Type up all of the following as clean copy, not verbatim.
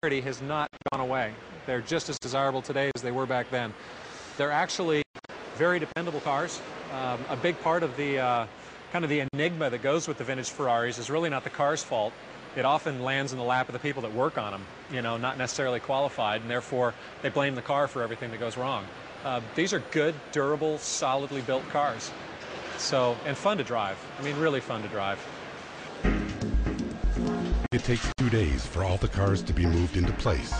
has not gone away. They're just as desirable today as they were back then. They're actually very dependable cars. A big part of the kind of the enigma that goes with the vintage Ferraris is really not the car's fault. It often lands in the lap of the people that work on them, you know, not necessarily qualified, and therefore they blame the car for everything that goes wrong. These are good, durable, solidly built cars. So, and fun to drive. I mean, really fun to drive. It takes 2 days for all the cars to be moved into place.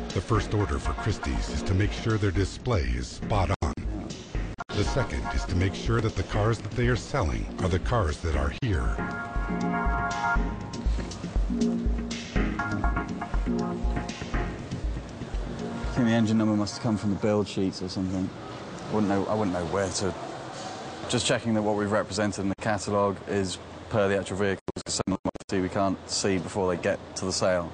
The first order for Christie's is to make sure their display is spot on. The second is to make sure that the cars that they are selling are the cars that are here. I think the engine number must have come from the build sheets or something. I wouldn't know where to. Just checking that what we've represented in the catalogue is per the actual vehicles, because some of them obviously we can't see before they get to the sale.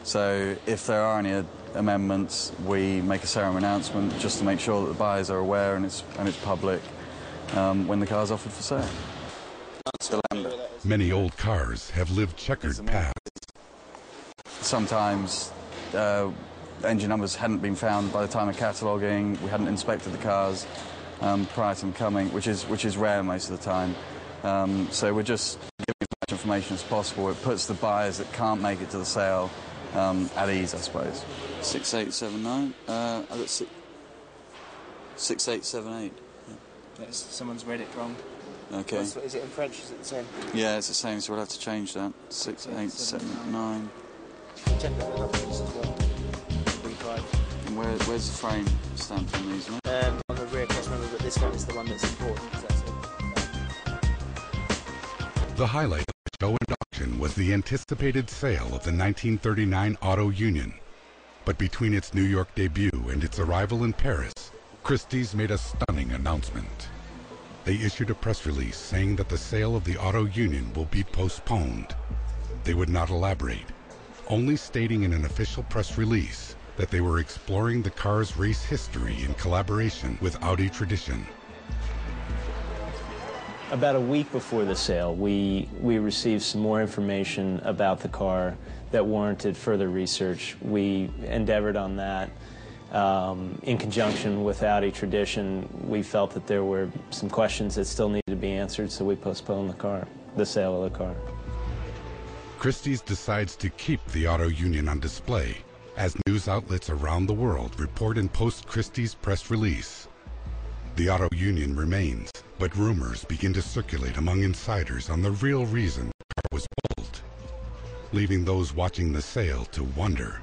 So if there are any amendments, we make a serum announcement just to make sure that the buyers are aware and it's public when the car's offered for sale. Many old cars have lived checkered paths. Sometimes engine numbers hadn't been found by the time of cataloguing. We hadn't inspected the cars prior to them coming, which is rare most of the time. So we're just giving as much information as possible. It puts the buyers that can't make it to the sale at ease, I suppose. 6879. I've got 6878. Yes, someone's read it wrong. Okay. Is it in French? Is it the same? Yeah, it's the same, so we'll have to change that. 6879. Check that as well. And where's the frame stamped on these, mate? On the rear case number, but this one is the one that's important. That's it. The highlight of the show and auction was the anticipated sale of the 1939 Auto Union. But between its New York debut and its arrival in Paris, Christie's made a stunning announcement. They issued a press release saying that the sale of the Auto Union will be postponed. They would not elaborate, only stating in an official press release that they were exploring the car's race history in collaboration with Audi tradition. About a week before the sale, we received some more information about the car that warranted further research. We endeavored on that. In conjunction with Audi tradition, we felt that there were some questions that still needed to be answered, so we postponed the sale of the car. Christie's decides to keep the Auto Union on display as news outlets around the world report and post Christie's press release. The Auto Union remains, but rumors begin to circulate among insiders on the real reason the car was pulled, leaving those watching the sale to wonder.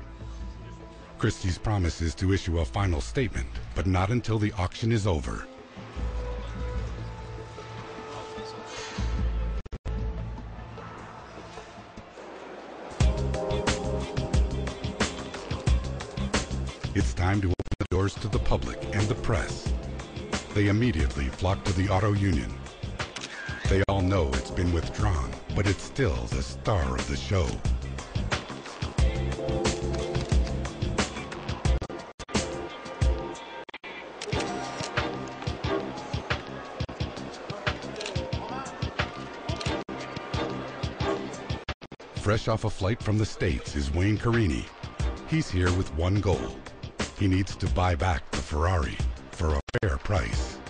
Christie's promises to issue a final statement, but not until the auction is over. It's time to open the doors to the public and the press. They immediately flock to the Auto Union. They all know it's been withdrawn, but it's still the star of the show. Fresh off a flight from the States is Wayne Carini. He's here with one goal. He needs to buy back the Ferrari for a fair price.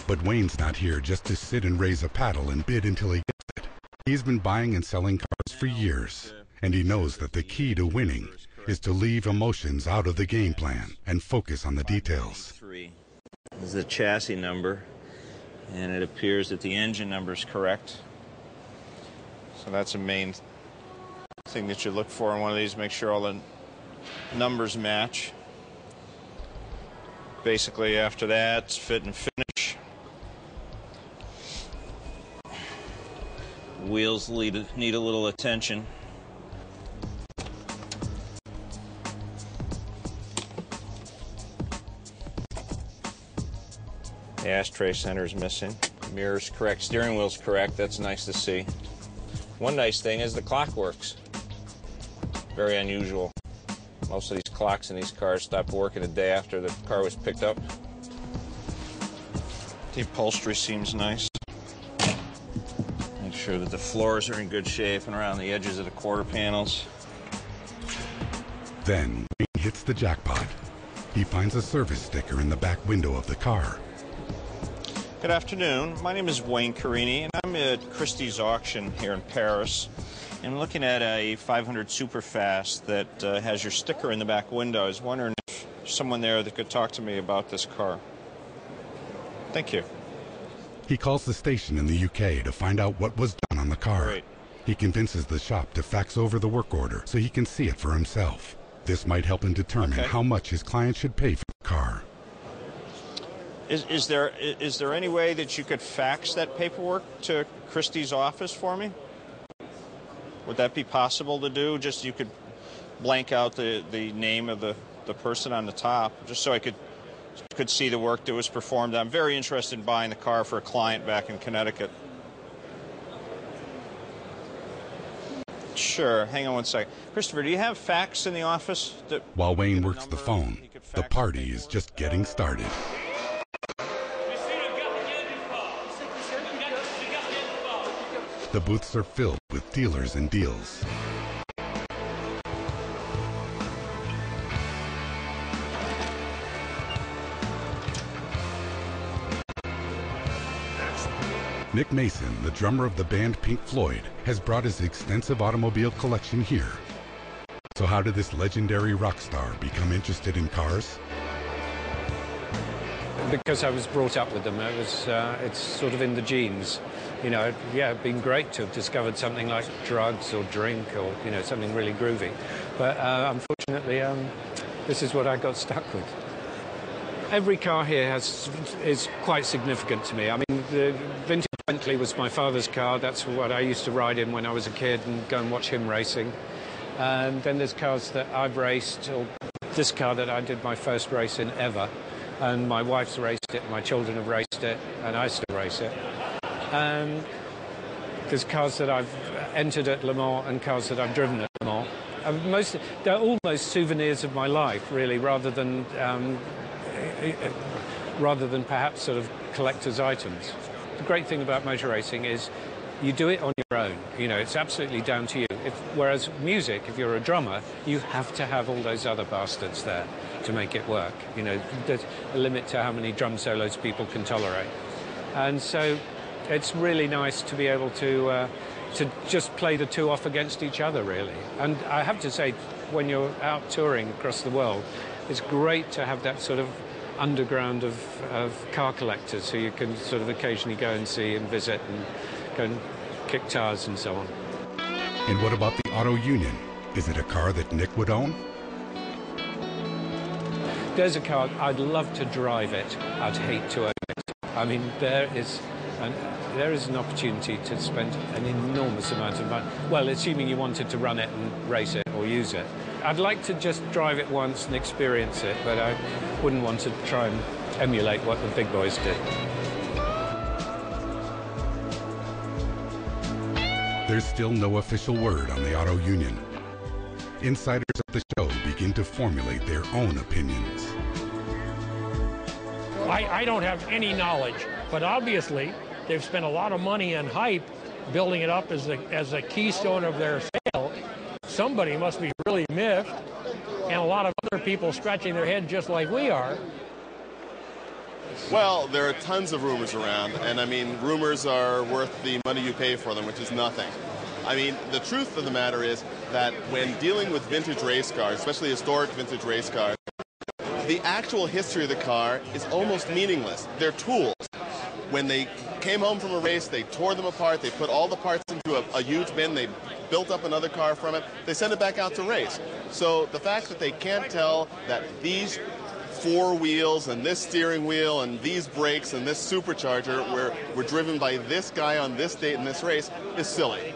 But Wayne's not here just to sit and raise a paddle and bid until he gets it. He's been buying and selling cars for years, and he knows that the key to winning is to leave emotions out of the game plan and focus on the details. This is the chassis number, and it appears that the engine number is correct. So that's a main thing that you look for in one of these, make sure all the numbers match. Basically after that, it's fit and finish. Wheels need a little attention. The ashtray center is missing. Mirror's correct, steering wheel's correct, that's nice to see. One nice thing is the clock works. Very unusual. Most of these clocks in these cars stopped working a day after the car was picked up. The upholstery seems nice. Make sure that the floors are in good shape and around the edges of the quarter panels. Then Wayne hits the jackpot. He finds a service sticker in the back window of the car. Good afternoon. My name is Wayne Carini, and I'm at Christie's auction here in Paris. I'm looking at a 500 Superfast that has your sticker in the back window. I was wondering if there's someone there that could talk to me about this car. Thank you. He calls the station in the UK to find out what was done on the car. Great. He convinces the shop to fax over the work order so he can see it for himself. This might help him determine how much his client should pay for the car. Is there any way that you could fax that paperwork to Christie's office for me? Would that be possible to do? Just you could blank out the name of the person on the top, just so I could see the work that was performed. I'm very interested in buying the car for a client back in Connecticut. Sure. Hang on one second. Christopher, do you have fax in the office? While Wayne works the phone, the party is just getting started. The booths are filled with dealers and deals. Nick Mason, the drummer of the band Pink Floyd, has brought his extensive automobile collection here. So how did this legendary rock star become interested in cars? Because I was brought up with them. It's sort of in the genes. You know, yeah, it'd been great to have discovered something like drugs or drink or, you know, something really groovy. But unfortunately, this is what I got stuck with. Every car here is quite significant to me. I mean, the vintage Bentley was my father's car. That's what I used to ride in when I was a kid and go and watch him racing. And then there's cars that I've raced, or this car that I did my first race in ever. And my wife's raced it, my children have raced it, and I still race it. And there's cars that I've entered at Le Mans and cars that I've driven at Le Mans. They're almost souvenirs of my life, really, rather than perhaps sort of collector's items. The great thing about motor racing is you do it on your own. You know, it's absolutely down to you. Whereas music, if you're a drummer, you have to have all those other bastards there to make it work. You know, there's a limit to how many drum solos people can tolerate. And so it's really nice to be able to just play the two off against each other, really. And I have to say, when you're out touring across the world, it's great to have that sort of underground of car collectors who you can sort of occasionally go and see and visit and go and kick tires and so on. And what about the Auto Union? Is it a car that Nick would own? There's a car, I'd love to drive it, I'd hate to own it. I mean, there is an opportunity to spend an enormous amount of money. Well, assuming you wanted to run it and race it or use it. I'd like to just drive it once and experience it, but I wouldn't want to try and emulate what the big boys did. There's still no official word on the Auto Union. Insiders at the show begin to formulate their own opinions. I don't have any knowledge, but obviously they've spent a lot of money and hype building it up as a keystone of their sale. Somebody must be really miffed, and a lot of other people scratching their head just like we are. Well, there are tons of rumors around, and I mean, rumors are worth the money you pay for them, which is nothing. I mean, the truth of the matter is that when dealing with vintage race cars, especially historic vintage race cars, the actual history of the car is almost meaningless. They're tools. When they came home from a race, they tore them apart, they put all the parts into a huge bin, they built up another car from it, they sent it back out to race. So the fact that they can't tell that these four wheels and this steering wheel and these brakes and this supercharger were driven by this guy on this date in this race is silly.